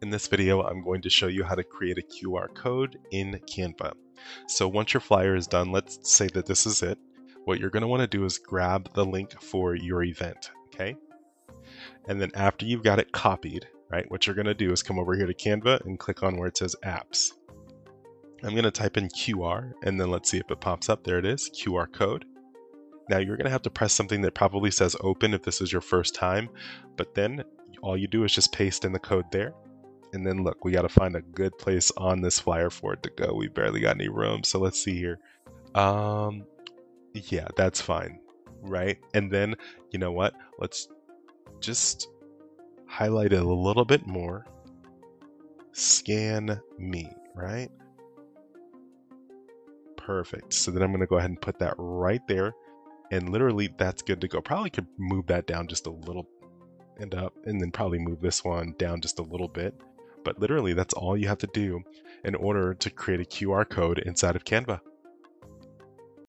In this video, I'm going to show you how to create a QR code in Canva. So once your flyer is done, let's say that this is it. What you're going to want to do is grab the link for your event, okay? And then after you've got it copied, right, what you're going to do is come over here to Canva and click on where it says apps. I'm going to type in QR and then let's see if it pops up. There it is, QR code. Now you're going to have to press something that probably says open if this is your first time, but then all you do is just paste in the code there. And then look, we got to find a good place on this flyer for it to go. We barely got any room. So let's see here. Yeah, that's fine, right? And then, you know what? Let's just highlight it a little bit more. Scan me, right? Perfect. So then I'm going to go ahead and put that right there. And literally that's good to go. Probably could move that down just a little and up, and then probably move this one down just a little bit. But literally that's all you have to do in order to create a QR code inside of Canva.